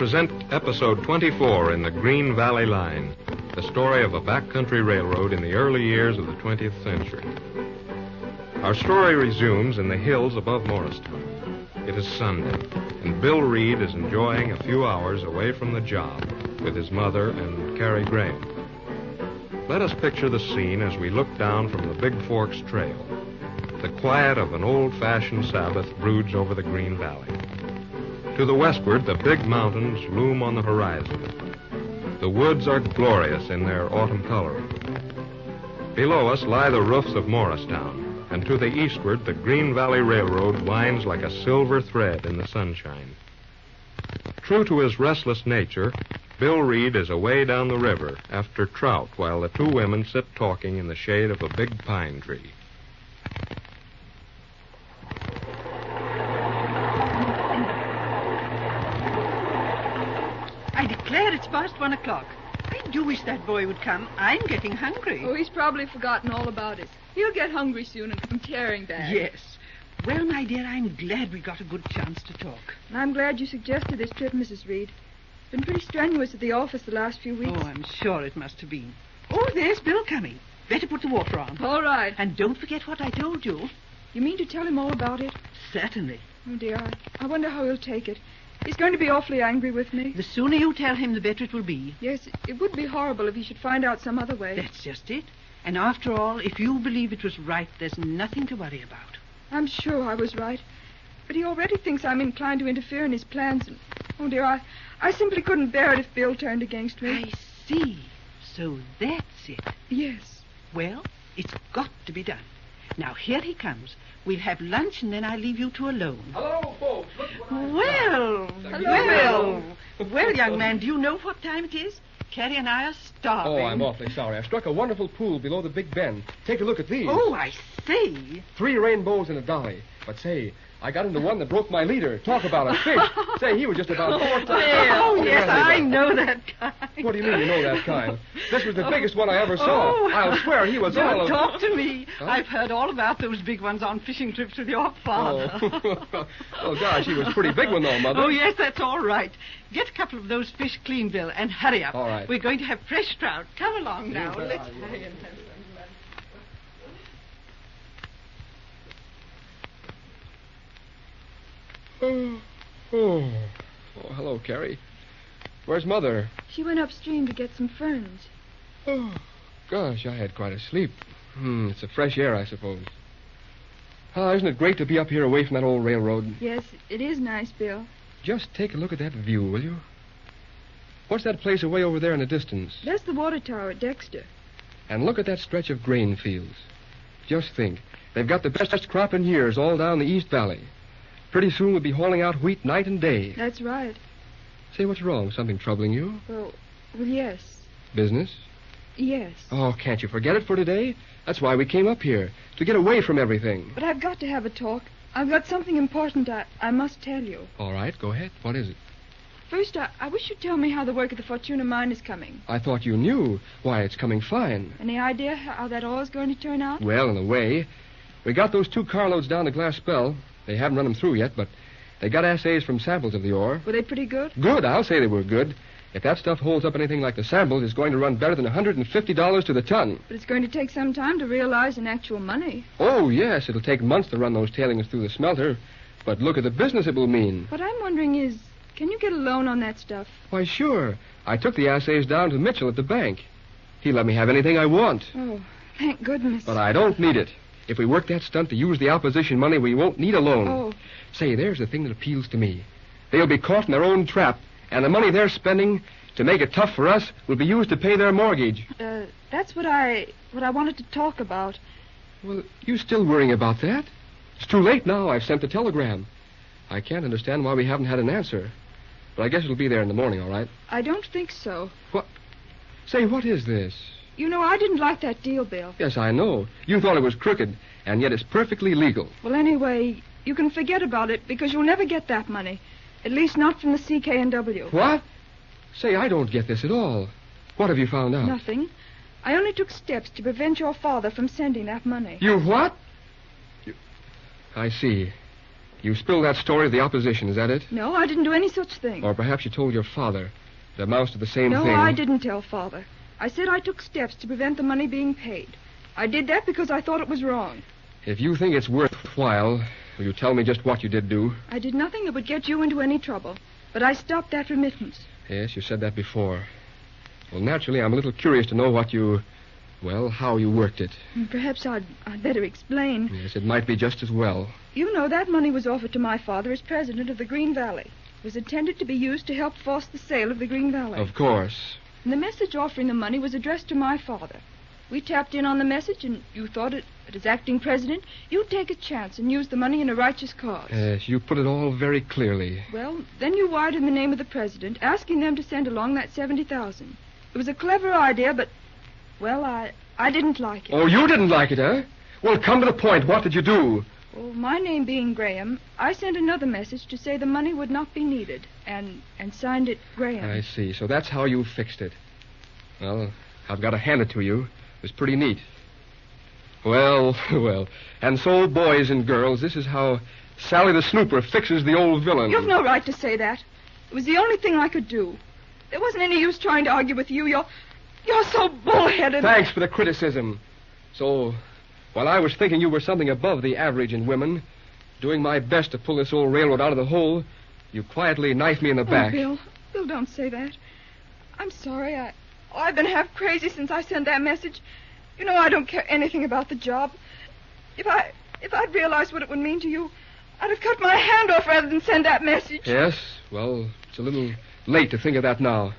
present episode 24 in the Green Valley Line, the story of a backcountry railroad in the early years of the 20th century. Our story resumes in the hills above Morristown. It is Sunday, and Bill Reed is enjoying a few hours away from the job with his mother and Carrie Graham. Let us picture the scene as we look down from the Big Forks Trail. The quiet of an old-fashioned Sabbath broods over the Green Valley. To the westward, the big mountains loom on the horizon. The woods are glorious in their autumn coloring. Below us lie the roofs of Morristown, and to the eastward, the Green Valley Railroad winds like a silver thread in the sunshine. True to his restless nature, Bill Reed is away down the river after trout while the two women sit talking in the shade of a big pine tree. I declare it's past 1 o'clock. I do wish that boy would come. I'm getting hungry. Oh, he's probably forgotten all about it. He'll get hungry soon and come tearing back. Yes. Well, my dear, I'm glad we got a good chance to talk. And I'm glad you suggested this trip, Mrs. Reed. It's been pretty strenuous at the office the last few weeks. Oh, I'm sure it must have been. Oh, there's Bill coming. Better put the water on. All right. And don't forget what I told you. You mean to tell him all about it? Certainly. Oh, dear, I wonder how he'll take it. He's going to be awfully angry with me. The sooner you tell him, the better it will be. Yes, it would be horrible if he should find out some other way. That's just it. And after all, if you believe it was right, there's nothing to worry about. I'm sure I was right. But he already thinks I'm inclined to interfere in his plans. And, oh, dear, I simply couldn't bear it if Bill turned against me. I see. So that's it. Yes. Well, it's got to be done. Now, here he comes. We'll have lunch, and then I'll leave you two alone. Hello, folks. Look what Well, young man, do you know what time it is? Carrie and I are starving. Oh, I'm awfully sorry. I struck a wonderful pool below the Big Bend. Take a look at these. Oh, I see. 3 rainbows and a dolly. But say, I got into one that broke my leader. Talk about a fish. Say, he was just about 4 times. Oh, yes, I know that kind. What do you mean you know that kind? This was the biggest one I ever saw. Oh. I'll swear he was all Don't of... talk to me. Huh? I've heard all about those big ones on fishing trips with your father. Oh. Oh, gosh, he was a pretty big one, though, Mother. Oh, yes, that's all right. Get a couple of those fish clean, Bill, and hurry up. All right. We're going to have fresh trout. Come along now. You bet Let's I will. hurry and have some lunch. Oh, hello, Carrie. Where's Mother? She went upstream to get some ferns. Oh, gosh, I had quite a sleep. It's the fresh air, I suppose. Isn't it great to be up here away from that old railroad? Yes, it is nice, Bill. Just take a look at that view, will you? What's that place away over there in the distance? That's the water tower at Dexter. And look at that stretch of grain fields. Just think, they've got the best crop in years all down the East Valley. Pretty soon we'll be hauling out wheat night and day. That's right. Say, what's wrong? Something troubling you? Well, yes. Business? Yes. Oh, can't you forget it for today? That's why we came up here, to get away from everything. But I've got to have a talk. I've got something important I must tell you. All right, go ahead. What is it? First, I wish you'd tell me how the work at the Fortuna mine is coming. I thought you knew. Why, it's coming fine. Any idea how that all is going to turn out? Well, in a way. We got those 2 carloads down to Glass Spell. They haven't run them through yet, but they got assays from samples of the ore. Were they pretty good? Good, I'll say they were good. If that stuff holds up anything like the samples, it's going to run better than $150 to the ton. But it's going to take some time to realize in actual money. Oh, yes, it'll take months to run those tailings through the smelter. But look at the business it will mean. What I'm wondering is, can you get a loan on that stuff? Why, sure. I took the assays down to Mitchell at the bank. He let me have anything I want. Oh, thank goodness. But I don't need it. If we work that stunt to use the opposition money, we won't need a loan. Oh. Say, there's the thing that appeals to me. They'll be caught in their own trap, and the money they're spending to make it tough for us will be used to pay their mortgage. That's what I wanted to talk about. Well, you still worrying about that? It's too late now. I've sent the telegram. I can't understand why we haven't had an answer. But I guess it'll be there in the morning, all right? I don't think so. What? Say, what is this? You know, I didn't like that deal, Bill. Yes, I know. You thought it was crooked, and yet it's perfectly legal. Well, anyway, you can forget about it because you'll never get that money. At least not from the CK&W. What? Say, I don't get this at all. What have you found out? Nothing. I only took steps to prevent your father from sending that money. You what? I see. You spilled that story to the opposition, is that it? No, I didn't do any such thing. Or perhaps you told your father. It amounts to the same No, thing. I didn't tell Father. I said I took steps to prevent the money being paid. I did that because I thought it was wrong. If you think it's worthwhile, will you tell me just what you did do? I did nothing that would get you into any trouble. But I stopped that remittance. Yes, you said that before. Well, naturally, I'm a little curious to know how you worked it. Perhaps I'd better explain. Yes, it might be just as well. You know, that money was offered to my father as president of the Green Valley. It was intended to be used to help force the sale of the Green Valley. Of course. And the message offering the money was addressed to my father. We tapped in on the message, and you thought that as acting president, you'd take a chance and use the money in a righteous cause. Yes, you put it all very clearly. Well, then you wired in the name of the president, asking them to send along that $70,000. It was a clever idea, but, well, I didn't like it. Oh, you didn't like it, huh? Well, come to the point. What did you do? Well, my name being Graham, I sent another message to say the money would not be needed, and signed it Graham. I see. So that's how you fixed it. Well, I've got to hand it to you. It was pretty neat. Well. And so, boys and girls, this is how Sally the Snooper fixes the old villain. You've no right to say that. It was the only thing I could do. There wasn't any use trying to argue with you. You're so bullheaded. Thanks for the criticism. So, while I was thinking you were something above the average in women, doing my best to pull this old railroad out of the hole, you quietly knifed me in the back. Bill, don't say that. I'm sorry. I've been half crazy since I sent that message. You know I don't care anything about the job. If I'd realized what it would mean to you, I'd have cut my hand off rather than send that message. Yes? Well, it's a little late to think of that now.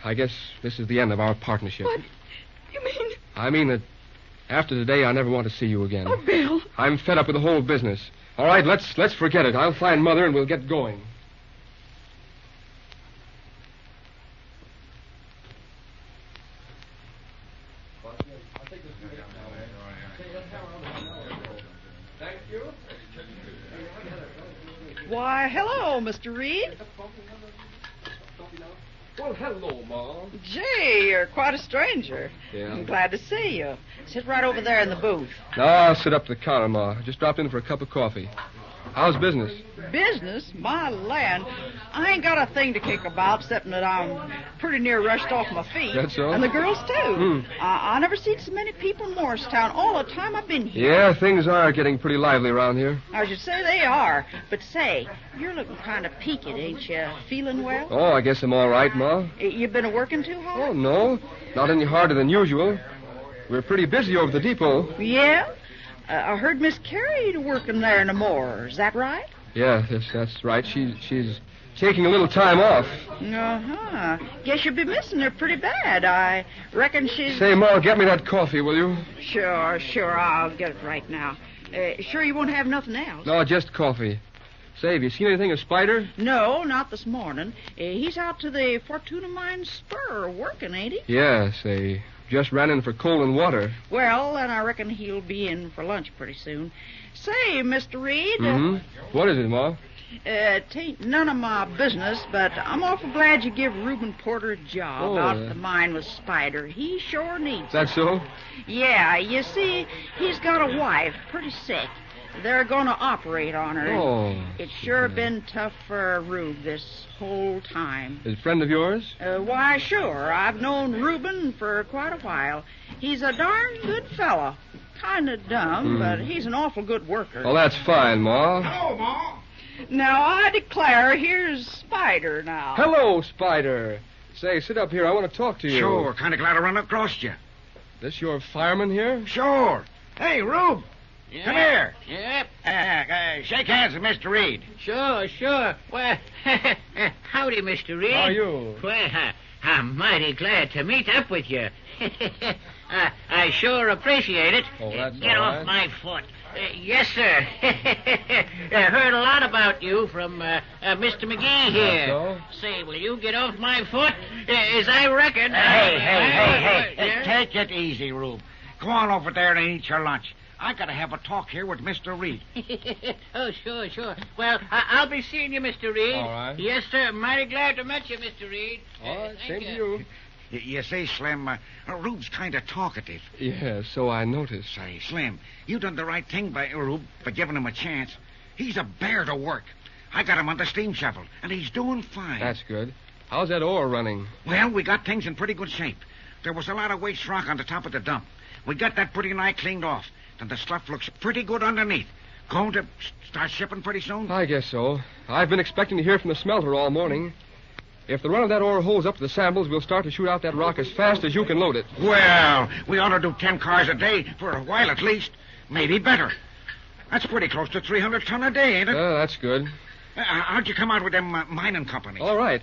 I guess this is the end of our partnership. What? You mean? I mean that after today, I never want to see you again. Oh, Bill. I'm fed up with the whole business. All right, let's forget it. I'll find Mother and we'll get going. Thank you. Why, hello, Mr. Reed. Well, hello, Ma. Gee, you're quite a stranger. Yeah. I'm glad to see you. Sit right over there in the booth. No, I'll sit up to the counter, Ma. Just dropped in for a cup of coffee. How's business? Business? My land. I ain't got a thing to kick about, except that I'm pretty near rushed off my feet. That's so? And the girls, too. Hmm. I never seen so many people in Morristown all the time I've been here. Yeah, things are getting pretty lively around here. I should say they are. But say, you're looking kind of peaked, ain't you? Feeling well? Oh, I guess I'm all right, Ma. You been working too hard? Oh, no. Not any harder than usual. We're pretty busy over the depot. Yeah? I heard Miss Carey working there in the moor. Is that right? Yeah, that's right. She's taking a little time off. Uh-huh. Guess you'll be missing her pretty bad. I reckon she's... Say, Ma, get me that coffee, will you? Sure. I'll get it right now. Sure you won't have nothing else? No, just coffee. Say, have you seen anything of Spider? No, not this morning. He's out to the Fortuna Mine spur working, ain't he? Yes, they just ran in for coal and water. Well, then I reckon he'll be in for lunch pretty soon. Say, Mr. Reed... Mm-hmm. What is it, Ma? Tain't none of my business, but I'm awful glad you give Reuben Porter a job out at the mine with Spider. He sure needs it. That so? Yeah, you see, he's got a wife, pretty sick. They're going to operate on her. Oh. It's sure been tough for Rube this whole time. Is a friend of yours? Why, sure. I've known Reuben for quite a while. He's a darn good fellow. Kind of dumb, but he's an awful good worker. Well, that's fine, Ma. Hello, Ma. Now, I declare, here's Spider now. Hello, Spider. Say, sit up here. I want to talk to you. Sure, kind of glad I run across you. This your fireman here? Sure. Hey, Rube. Yeah. Come here. Yep. Shake hands with Mr. Reed. Sure. Well, howdy, Mr. Reed. How are you? Well, I'm mighty glad to meet up with you. I sure appreciate it. Oh, that's Get all off right. my foot. Yes, sir. I heard a lot about you from Mr. McGee here. So? Say, will you get off my foot? As I reckon. Hey. Yeah? Take it easy, Rube. Go on over there and eat your lunch. I got to have a talk here with Mr. Reed. Oh, sure. Well, I'll be seeing you, Mr. Reed. All right. Yes, sir. Mighty glad to meet you, Mr. Reed. All right, Thank same to you. You see, Slim, Rube's kind of talkative. Yeah, so I noticed. Say, Slim, you done the right thing by Rube for giving him a chance. He's a bear to work. I got him on the steam shovel, and he's doing fine. That's good. How's that ore running? Well, we got things in pretty good shape. There was a lot of waste rock on the top of the dump. We got that pretty nigh cleaned off. And the stuff looks pretty good underneath. Going to start shipping pretty soon? I guess so. I've been expecting to hear from the smelter all morning. If the run of that ore holds up to the samples, we'll start to shoot out that rock as fast as you can load it. Well, we ought to do 10 cars a day for a while at least. Maybe better. That's pretty close to 300 ton a day, ain't it? That's good. How'd you come out with them mining companies? All right.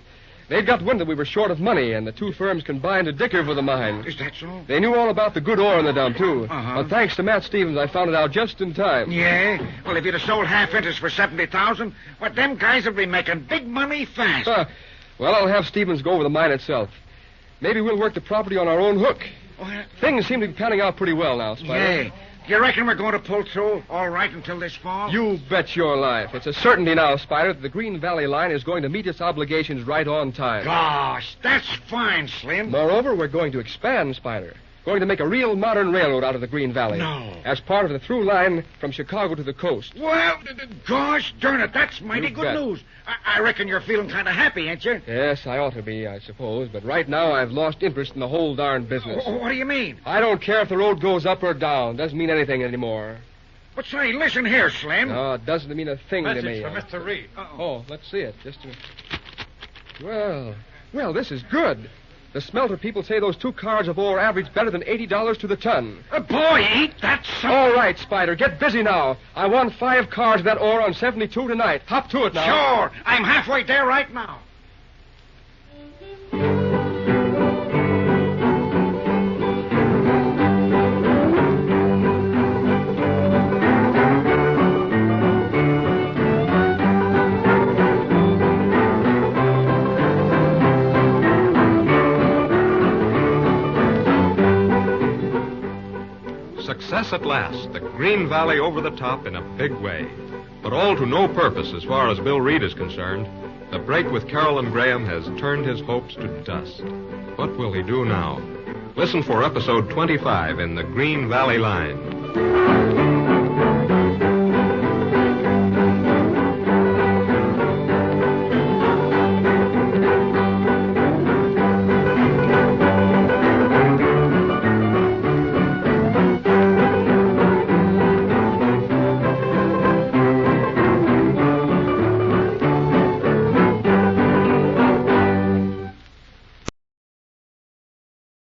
They'd got wind that we were short of money, and the two firms combined to dicker for the mine. Is that so? They knew all about the good ore in the dump, too. Uh-huh. But thanks to Matt Stevens, I found it out just in time. Yeah? Well, if you'd have sold half interest for $70,000, what them guys would be making big money fast. Well, I'll have Stevens go over the mine itself. Maybe we'll work the property on our own hook. What? Things seem to be panning out pretty well now, Spider. Yeah. You reckon we're going to pull through all right until this fall? You bet your life. It's a certainty now, Spider, that the Green Valley line is going to meet its obligations right on time. Gosh, that's fine, Slim. Moreover, we're going to expand, Spider. Going to make a real modern railroad out of the Green Valley. No. As part of the through line from Chicago to the coast. Well, gosh darn it, that's mighty You good bet. news. I reckon you're feeling kind of happy, ain't you? Yes, I ought to be, I suppose. But right now, I've lost interest in the whole darn business. What do you mean? I don't care if the road goes up or down. Doesn't mean anything anymore. But say, listen here, Slim. No, it doesn't mean a thing to me. Mr. Reed. Oh, let's see it. Just a... Well, this is good. The smelter people say those 2 cars of ore average better than $80 to the ton. Boy, ain't that something? All right, Spider, get busy now. I want 5 cars of that ore on 72 tonight. Hop to it now. Sure. I'm halfway there right now. Success at last, the Green Valley over the top in a big way. But all to no purpose as far as Bill Reed is concerned. The break with Carolyn Graham has turned his hopes to dust. What will he do now? Listen for episode 25 in the Green Valley Line.